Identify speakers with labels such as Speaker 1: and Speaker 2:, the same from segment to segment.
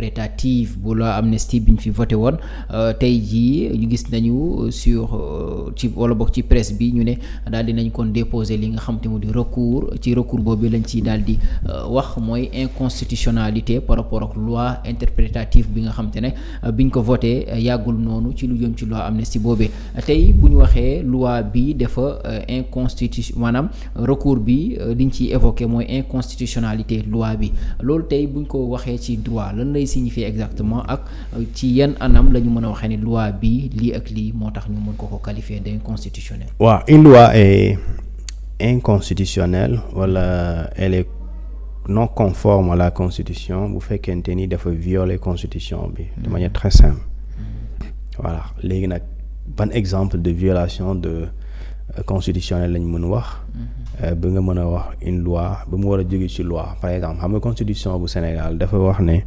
Speaker 1: interprétative bu loi amnistie bi ñu fi voté woon tey jii ñu gis nañu sur ci wala bokk ci presse bi ñu ne daal di nañ kon déposer li nga xam te mu di recours ci recours boobu lañ ci daal di wax mooy inconstitutionnalité par rapport ak loi interprétative bi nga xam te ne biñ ko voté yàggul noonu ci lu jëm ci loi amnistie boobee tey bu ñu waxee loi bi dafa maanaam recours bi liñ ciy évoqué mooy inconstitutionnalité loi bi loolu tey buñ ko waxee ci droit lan lay signifier exactement ak ci yan anam la ñu mën a waxee ni loi bi lii ak lii moo tax ñu mën ko qualifier d'inconstitutionnel.
Speaker 2: waaw une loi est inconstitutionnelle wala elle est non conforme à la constitution bu fekkente ni dafa violer constitution bi de manière très simple. voilà léegi nag ban exemple de violation de constitutionnelle lañ mën wax ba nga mën a wax une loi ba mu war a jóge ci loi par exemple xam nga constitution bu Sénégal dafa wax ne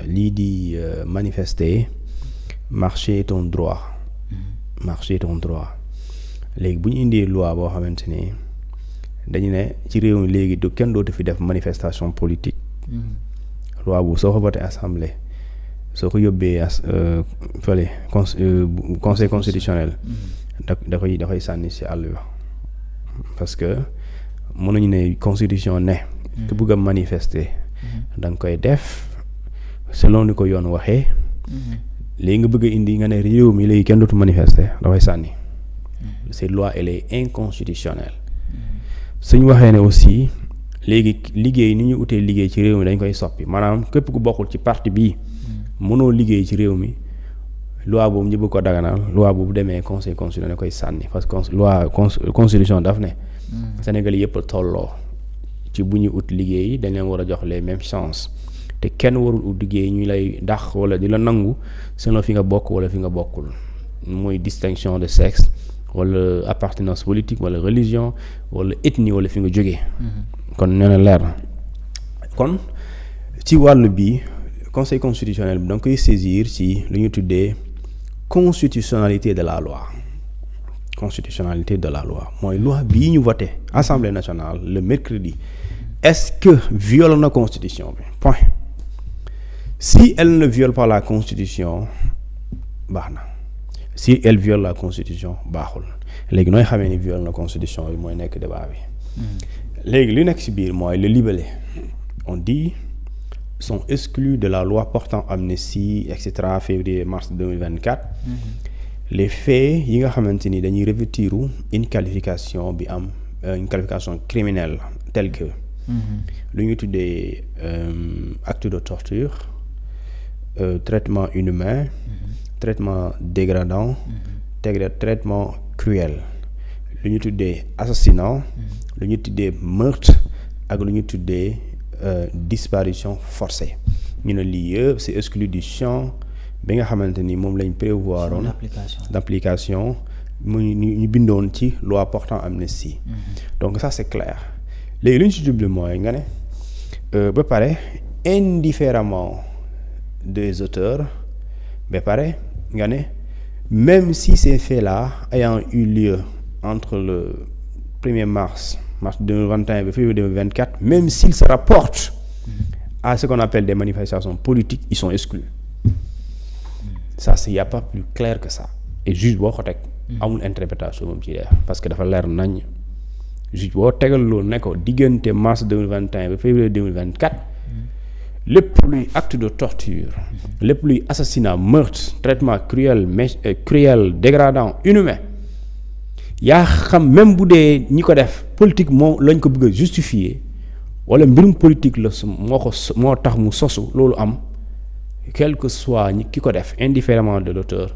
Speaker 2: lii di manifester marcher est un droit marcher est un droit léegi bu ñu indee loi boo xamante ni dañu ne ci réew mi léegi du kenn dootu fi def manifestation politique loi bu soo ko voté assemblée soo ko yóbbee fële conseil constitutionnel da koy sànni ci àll ba parce que mënuñu ne constitution ne ku bëgg a manifester da nga koy def selon ni ko yoon waxee léegi nga bëgg a indi nga ne réew mi léegi kenn dootu manifester da koy sànni cette loi elle est inconstitutionnelle suñ waxee ne aussi léegi liggéey ni ñu utee liggéey ci réew mi dañ koy soppi maanaam képp ku bokkul ci parti bii mënoo liggéey ci réew mi loi boobu ñu bëgg ko daganal loi boobu demee conseil constitutionnel koy sànni parce que loi constitution daf ne Sénégal yëpp tolloo ci bu ñu ut liggéey dañ leen war a jox les mêmes chances te kenn warul ut liggéey ñu lay dàq wala di la nangu selon fi nga bokk wala fi nga bokkul muy distinction de sexe wala appartenance politique wala religion wala ethnie wala fi nga jógee kon nee na leer na kon ci wàllu bi conseil constitutionnel bi da nga koy saisir ci lu ñu tuddee constitutionnalité de la loi constitutionnalité de la loi mooy loi bii ñu voté assemblée nationale le mercredi est-ce que viole na constitution bi point si elle ne viole pas la constitution baax na si elle viole la constitution baaxul léegi nooy xamee ni viole na constitution bi mooy nekk débat bi léegi li nekk ci biir mooy le libellé on dit sont exclus de la loi portant amnistie etc. février-mars 2024 les faits yi nga xamante ni dañuy revêtir une qualification bi am une qualification criminelle telle que lu ñu tuddee acte de torture traitement inhumain traitement dégradant traitement cruel lu ñu tuddee assassinat lu ñu tuddee meurtre ak lu ñu tuddee disparition forcée ñu ne lii yëpp c'est exclu du champ bi nga xamante ni moom lañ prévoir oon d'application muy ñu bindoon ci loi portant amnistie donc ça c'est clair léegi lu ñu ci jublu mooy nga ne ba pare indifféremment des auteurs ba pare nga ne même si ces faits-là ayant eu lieu entre le 1er mars 2021 ba février 2024 même s'ils se rapportent à ce qu'on appelle des manifestations politiques ils sont exclus ça c'est y a pas plus clair que ça et juge boo ko teg amul interprétation moom ci def parce que dafa leer nañ juge boo tegal loolu ne ko diggante mars 2021 ba février 2024 lépp luy acte de torture lépp luy assassinat meurtre traitement cruel dégradant inhumain yaa xam même bu dee ñi ko def politique moo lañ ko bëgg a justifier wala mbirum politique la moo tax mu sosu loolu am quel que soit ñi ki ko def indifféremment de l'auteur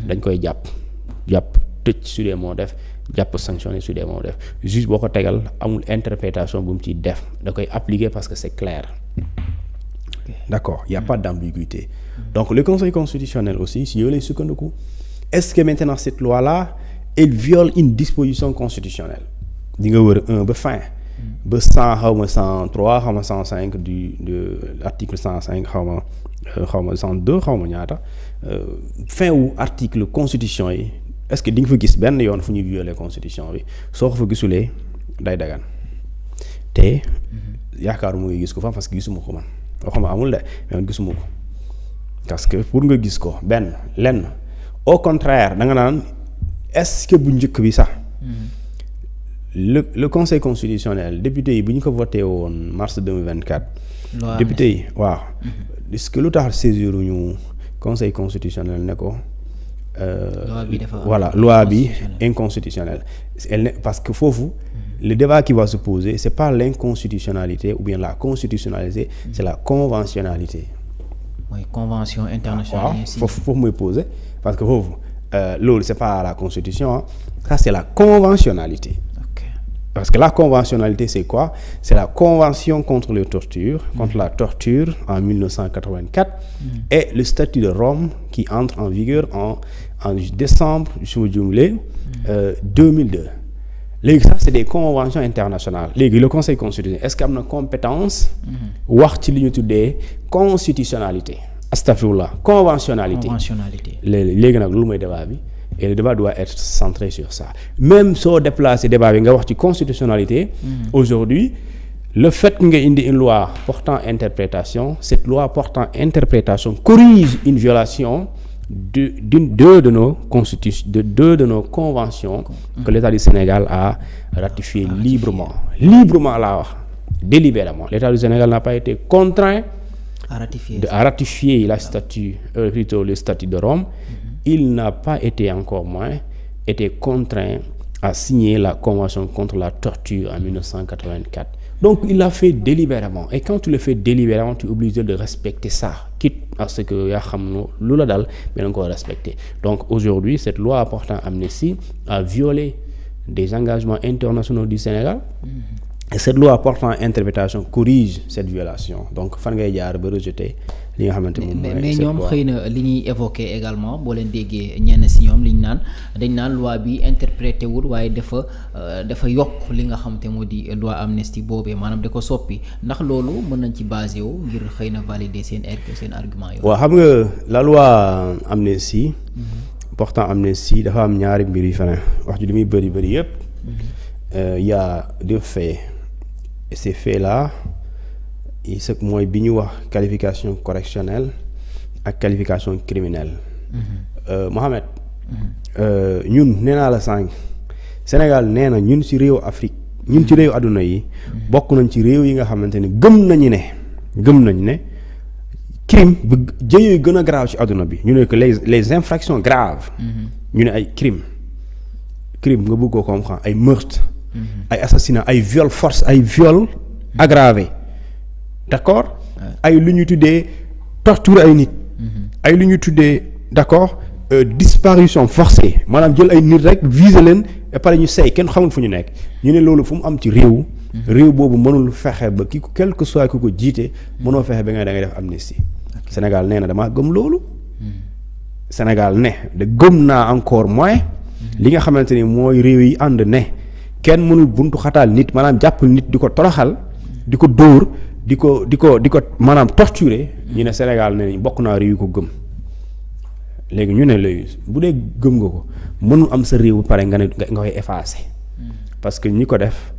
Speaker 2: dañ koy jàpp tëj su dee moo def jàpp sanctionné su dee moo def juge boo ko tegal amul interprétation bu mu ciy def da koy appliquer parce que c'est clair d'accord il y a pas d'ambiguïté donc le conseil constitutionnel aussi si yow lay sukkandiku est-ce que maintenant cette loi-là elle viole une disposition constitutionnelle di nga wër 1 ba fin ba 100 xaw ma 103 xaw ma 105 de l'article 105 xaw ma 102 xaw ma ñaata fin wu article constitution yi est-ce que di nga fa gis benn yoon fu ñuy violer constitution bi soo ko fa gisulee day dagan te yaakaar mu ngi gis ko fa parce que gisuma ko man waxuma amul de mais man gisuma ko parce que pour nga gis ko lenn au contraire da nga naan est-ce que bu njëkk bi sax le conseil constitutionnel député yi bu ñu ko voté woon mars 2024 député yi waaw est-ce que lu tax saisir ñu conseil constitutionnel ne ko loi bi inconstitutionnelle parce que foofu le débat qui va se poser c'est pas l'inconstitutionnalité ou bien la constitutionnalité c'est la conventionnalité
Speaker 1: mooy convention internationale
Speaker 2: foofu mooy poser parce que foofu loolu c'est pas la constitution ça c'est la conventionnalité. Parce que la conventionnalité, c'est quoi? C'est la convention contre les tortures, contre la torture en 1984 et le statut de Rome qui entre en vigueur en décembre, je me jumle, 2002. Léegi ça, c'est des conventions internationales. Léegi le conseil constitutionnel, est-ce qu'il y a une compétence wax ci li ñu tuddee constitutionnalité? Astafurlah, conventionnalité. Léegi nag loolu mooy débat bi. Et le débat doit être centré sur ça. Même soo déplacé débat bi nga wax ci constitutionnalité. Aujourd'hui le fait nga indi une loi portant interprétation, cette loi portant interprétation corrige une violation de deux de nos conventions que l'État du Sénégal a ratifié librement laa wax délibérément. L'État du Sénégal n'a pas été contraint à ratifier le statut de Rome. Il n'a pas été encore moins été contraint à signer la convention contre la torture en 1984. Donc il l'a fait délibérément et quand tu le fais délibérément tu es obligé de respecter ça quitte à ce que yaa xam lu la dal mais nga ko respecter. Donc aujourd'hui cette loi portant amnistie a violé des engagements internationaux du Sénégal. Et cette loi portant interprétation corrige cette violation donc fan ngay jaar ba rejeter li nga xamante moom mooy
Speaker 1: mais ñoom xëy na li ñuy évoquer également boo leen déggee ñenn si ñoom li ñu naan dañ naan loi bi interprété wul waaye dafa yokk li nga xamante moo di loi amnistie boobee maanaam da ko soppi ndax loolu mën nañ ci basé wu ngir xëy na valider seen argument yooyu.
Speaker 2: waaw xam nga la loi amnistie portant amnistie dafa am ñaari mbir yu feneen wax ji li muy bëri yëpp y a deux faits. Et ces faits-là mooy bi ñu wax qualification correctionnelle ak qualification criminelle. Mohamed. ñun nee naa la sànq Sénégal nee na ñun ci réew Afrique ñun ci réew àdduna yi bokk nañ ci réew yi nga xamante ne gëm nañu ne crime bu jëyee gën a grave ci àdduna bi ñu ne que les infractions graves. ñu ne ay crime nga bëgg ko comme xam ay meurtre. ay assassinat ay viol force ay viol aggravé d'accord ay lu ñu tuddee torture ay nit ay lu ñu tuddee d'accord disparition forcée maanaam jël ay nit rek viser leen et pare ñu sey kenn xamul fu ñu nekk ñu ne loolu fu mu am ci réew boobu mënul fexe ba ki quel que soit ku ko jiite mënoo fexe ba nga da ngay def amnistie. Sénégal nee na damaa gëm loolu Sénégal ne de gëm naa encore moins li nga xamante ni mooy réew yi ànd ne kenn mënul buntu xataal nit maanaam jàpp nit di ko toroxal di ko dóor di ko maanaam torturer ñu ne Sénégal ne bokk naa réew yi ko gëm léegi ñu ne léegi bu dee gëm nga ko mënul am sa réew bu pare nga koy effacer parce que ñi ko def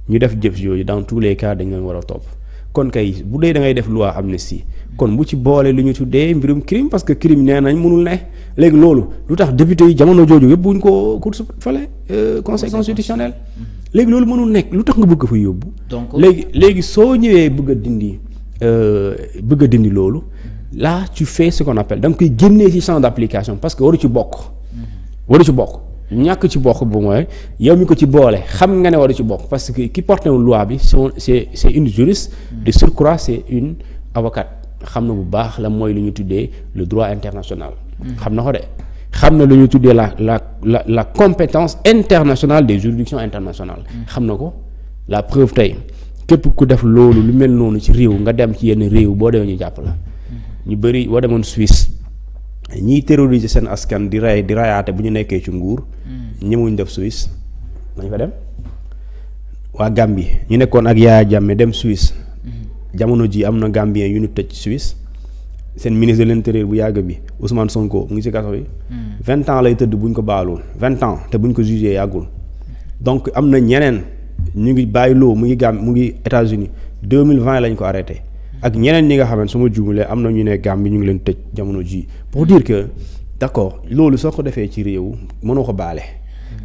Speaker 2: ñu def jëf yooyu dans tous les cas dañ leen war a topp kon kay bu dee da ngay def loi amnistie kon bu ci boole lu ñu tuddee mbirum crime parce que crime nee nañ mënul ne léegi loolu lu tax député yi jamono jooju yëpp buñ ko cour fale conseil constitutionnel léegi loolu mënul nekk lu tax nga bëgg fa yóbbu. donc léegi soo ñëwee bëgg a dindi loolu là tu fais ce qu'on appelle da nga koy génnee ci champ d'application parce que waru ci bokk. ñàkk ci bokk bu mooy yow mi ko ci boole xam nga ne waru ci bokk parce que ki porté wu loi bi c'est une juriste de surcroît c'est une avocate xam na bu baax la mooy lu ñu tuddee le droit international. xam na ko de xam na lu ñu tuddee la compétence internationale des juridictions internationales. xam na ko la preuve tey képp ku def loolu lu mel noonu ci réew nga dem ci yenn réew boo demee ñu jàpp la. ñu bëri boo demoon Suisse ñiy terroriser seen askan di rayaate bu ñu nekkee ci nguur. ñëmuñ def Suisse nañ fa dem. waa Gambie ñu nekkoon ak Yaya Jammeh dem Suisse. jamono ji am na Gambien yu ñu tëj Suisse seen ministre de l'intérieur bu yàgg bi Ousmane Sonko mu ngi ci kaso bi 20 ans lay tëdd buñ ko baalul 20 ans te buñ ko jugé yàggul donc am na ñeneen ñu ngi bàyyiloo mu ngi États-Unis 2020 lañ ko arrêté ak ñeneen ñi nga xam ne su ma juumalee am na ñu ne Gambie ñu ngi leen tëj jamono ji pour dire que d'accord loolu soo ko defee ci réew mënoo ko baale.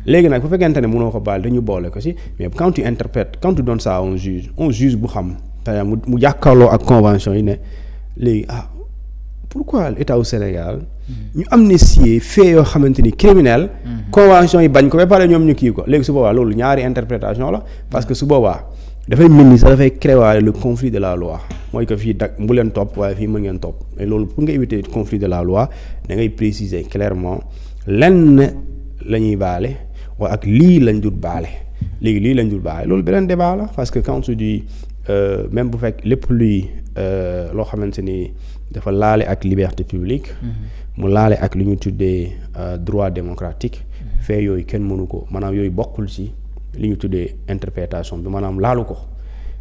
Speaker 2: léegi nag bu fekkente ne mënoo ko baale dañu boole ko si mais quand tu interprètes quand tu donnes ça à un juge bu xam par exemple mu jàkkaarloo ak convention yi ne léegi pourquoi l'état au Sénégal ñu amnistier fait yoo xamante ni criminel convention yi bañ ko ba pare ñoom ñu kii ko léegi su boobaa loolu ñaari interprétation la parce que su boobaa dafay mel ni sax dafay créer le conflit de la loi mooy que fii bu leen topp waaye fii mën ngeen topp mais loolu pour nga éviter le conflit de la loi da ngay préciser clairement lenn la ñuy baale waaye ak lii lañ dul baale léegi lii lañ dul baale loolu beneen débat la parce que quand tu dis même bu fekk lépp luy loo xamante ni dafa laale ak liberté publique mu laale ak lu ñu tuddee droit démocratique fait yooyu kenn mënu ko maanaam yooyu bokkul ci li ñu tuddee interprétation bi maanaam laalu ko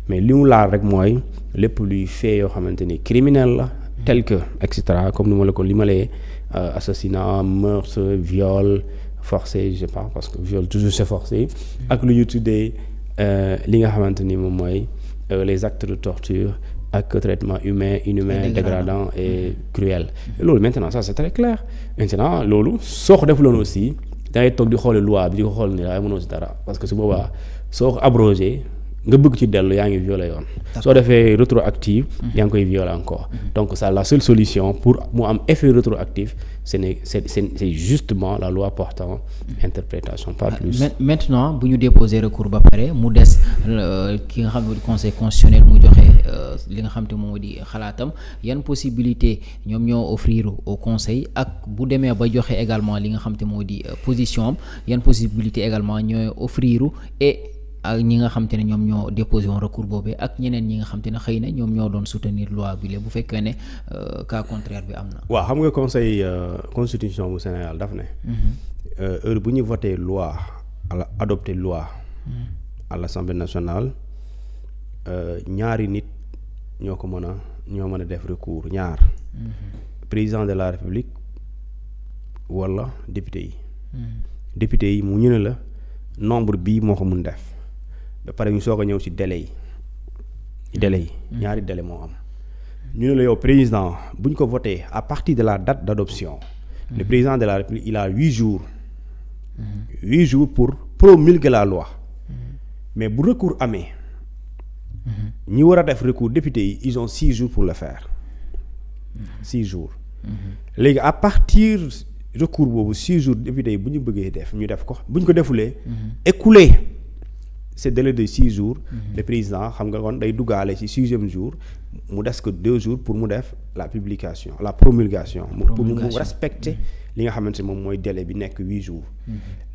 Speaker 2: mais li mu laal rek mooy lépp luy fait yoo xamante ni criminel la tel que et cetera comme ni ma la ko limalee assassinat meurtre viol forcé je sais pas parce que viol toujours c'est forcé ak lu ñu tuddee li nga xamante ni moom mooy les actes de torture ak traitement inhumain dégradant et cruel loolu maintenant ça c'est très clair maintenant loolu soo ko defuloon aussi dangay toog di xoole loi bi di ko xool ni waaye mënoo si dara parce que su boobaa soo ko abrogé nga bëgg ci dellu yaa ngi violé yoon soo defee rétroactive yaa ngi koy violé encore donc ça la seule solution pour mu am effet rétroactif c'est justement la loi portant interprétation pas plus.
Speaker 1: Maintenant bu ñu déposer recours ba pare mu des ki nga xam ne conseil constitutionnel mu joxe li nga xam te moo di xalaatam yan possibilité ñoom ñoo offrir au conseil ak bu demee ba joxe également li nga xam te moo di position am yan possibilité également ñooy offrir et ak ñi nga xam te ne ñoom ñoo déposé woon recours boobee ak ñeneen ñi nga xam te ne xëy na ñoom ñoo doon soutenir loi bi bu fekkee ne cas contraire bi am na.
Speaker 2: waaw xam nga conseil constitution bu Sénégal daf ne. heure bu ñu voté loi ala adopté loi. à l'Assemblée nationale ñaari nit ñoo mën a def recours ñaar. président de la République wala député yi. député yi mu ñu ne la nombre bii moo ko mun def. ba pare ñu soog a ñëw ci délai yi ñaari délai moo am ñu ne la yow président bu ñu ko voté à partir de la date d'adoption le président de la République il a 8 jours pour promulguer la loi mais bu recours amee ñi war a def recours député yi ils ont 6 jours pour le faire 6 jours léegi à partir recours boobu 6 jours député yi bu ñu bëggee def ñu def ko bu ñu ko defulee écoulé ce délai de 6 jours le président xam nga kon day duggaale ci 6e jour mu des que 2 jours pour mu def la publication la promulgation pour mu respecter li nga xamante ne moom mooy délai bi nekk 8 jours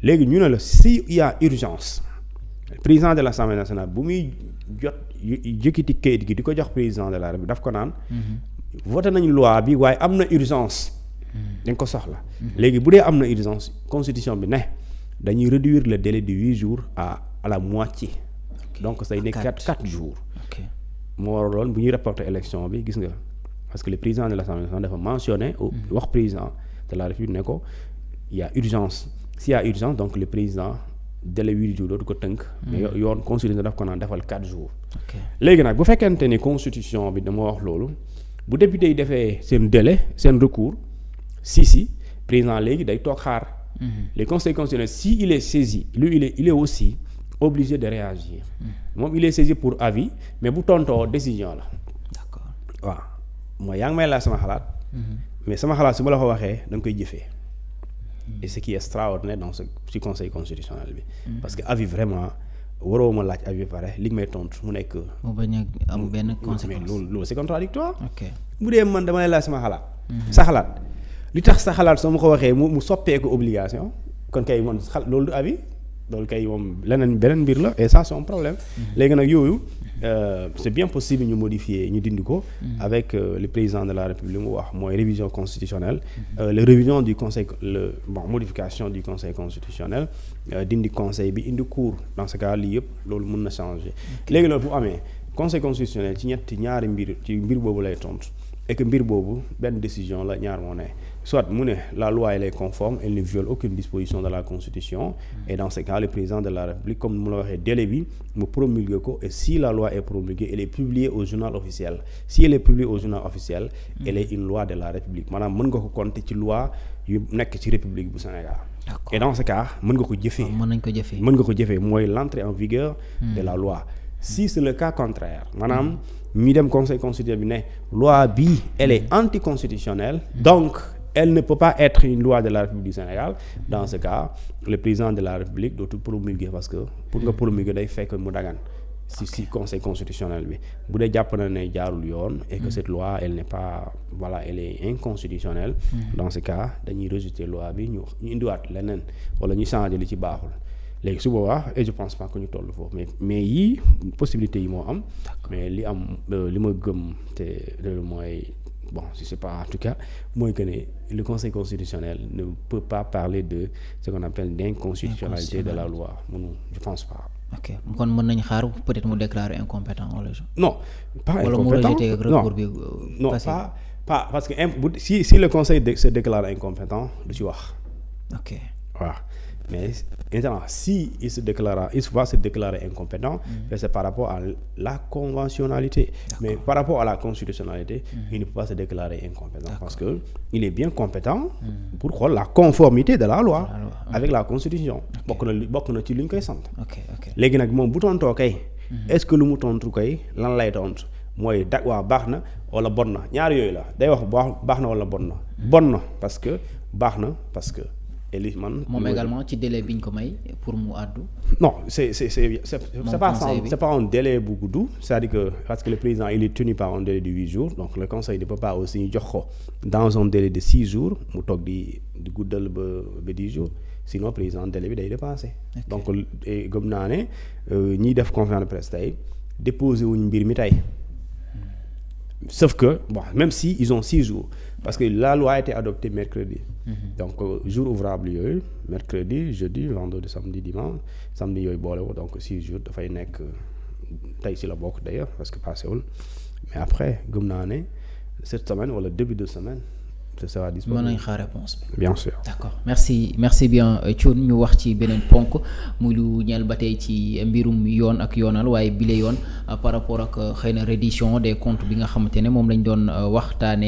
Speaker 2: léegi ñu ne la si il y a urgence le président de l'Assemblée nationale bu muy jëkkiti kayit gi di ko jox président de la République daf ko naan voté nañu loi bi waaye am na urgence dañ ko soxla léegi bu dee am na urgence constitution bi ne dañuy réduire le délai de 8 jours à la moitié donc say nekk 4 jours moo waraloon bu ñuy reporter élection bi gis nga parce que le président de l'Assemblée nationale dafa mentionné wax président de la République ne ko il y a urgence s'il y a urgence donc le président délai 8 jours dootu ko tënk mais yoon constitution daf ko naan defal 4 jours léegi nag bu fekkente ni constitution bi dama wax loolu bu député yi defee seen délai seen recours si président léegi day toog xaar le conseil constitutionnel si il est saisi lui il est aussi obligé de réagir moom il est saisi pour avis mais bu tontoo décision la d'accord waaw mooy yaa ngi may laaj sama xalaat mais sama xalaat su ma la ko waxee da nga koy jëfee et ce qui est extraordinaire dans ci conseil constitutionnel bi parce que avis vraiment waroo ma laaj avis pare li nga may tontu mu nekk
Speaker 1: mu bañ a am benn conséquence
Speaker 2: mais loolu c'est contradictoire
Speaker 1: ok
Speaker 2: bu dee man dama lay laaj sama xalaat sa xalaat li tax sa xalaat soo ma ko waxee mu soppeeku obligation kon kay man loolu du avis loolu kay moom beneen mbir la et ça c'est un problème léegi nag yooyu c'est bien possible ñu modifier ñu dindi ko avec le président de la République mu wax mooy révision constitutionnelle la révision du conseil modification du conseil constitutionnel dindi conseil bi indi cour dans ce cas lii yëpp loolu mën na changer léegi loolu bu amee conseil constitutionnel ci ñaari mbir ci mbir boobu lay tontu et que mbir boobu benn décision la ñaar moo ne soit mu ne la loi elle est conforme, elle ne viole aucune disposition de la constitution et dans ce cas le président de la République comme mu la waxee délai bi mu promulguer ko et si la loi est promulguée elle est publiée au journal officiel. Si elle est publiée au journal officiel elle est une loi de la République maanaam mën nga ko compter ci loi yu nekk ci République bu Sénégal. Et dans ce cas mën nga ko jëfee. mën nga ko jëfee mooy l'entrée en vigueur de la loi. Si c'est le cas contraire maanaam ñu dem conseil constitutionnel bi ne loi bi elle est anticonstitutionnelle donc elle ne peut pas être une loi de la République du Sénégal. Dans ce cas le président de la République dootul promulguer parce que pour nga promulguer day fekk mu dagan si conseil constitutionnel bi bu dee jàpp na ne jaarul yoon et que cette loi elle n'est pas elle est inconstitutionnelle. Dans ce cas dañuy rejeter loi bi ñu indiwaat leneen wala ñu changer li ci baaxul. Léegi su boobaa et je pense pas que ñu toll foofu mais yii possibilité yi moo am. Mais li am li ma gëm te loolu mooy je sais pas en tout cas mooy que ne le conseil constitutionnel ne peut pas parler de ce qu'on appelle d'inconstitutionnalité de la loi je pense pas. Ok
Speaker 1: kon mën nañu xaar peut-être mu déclarer incompétent wala.
Speaker 2: Non pas incompétent
Speaker 1: wala mu rejeter recours bi.
Speaker 2: Non pas parce que si le conseil se déclare incompétent du ci wax.
Speaker 1: Ok
Speaker 2: waaw. Mais maintenant si il va se déclarer incompétent, c'est par rapport à la conventionnalité. Mais par rapport à la constitutionnalité, il ne peut pas se déclarer incompétent parce que il est bien compétent pour xool la conformité de la loi avec la constitution. bokk na ci li ñu koy sant. Léegi nag moom bu tontoo kay. Est-ce que lu mu tontu kay lan lay tontu mooy baax na wala bon na ñaar yooyu la day wax baax na wala bon na. Bon na parce que baax na parce que.
Speaker 1: Moom également ci délai bi ñu ko may pour mu àddu.
Speaker 2: Non c'est pas un délai bu gudd c'est-à-dire que parce que le président il est tenu par un délai de 8 jours donc le conseil ne peut pas aussi ñu jox ko dans un délai de 6 jours mu toog di guddal ba 10 jours sinon président délai bi day dépasser. Donc gëm naa ne ñiy def conférence de presse tey déposé wuñ mbir mi tey. Sauf que même si ils ont 6 jours parce que la loi a été adoptée mercredi. Donc jour ouvrable yooyu mercredi jeudi vendredi samedi dimanche samedi yooyu boole woo donc 6 jours dafay nekk tey si la bokk d'ailleurs parce que passé wul mais après gëm naa ne cette semaine wala début de semaine ce sera disponible.
Speaker 1: Mën nañ xaar réponse bi.
Speaker 2: Bien sûr.
Speaker 1: D'accord merci bien Thioune ñu wax ci beneen ponk muy lu ñeel ba tey ci mbirum yoon ak yoonal waaye bile yoon par rapport ak xëy na reddition des comptes bi nga xamante ne moom lañ doon waxtaanee.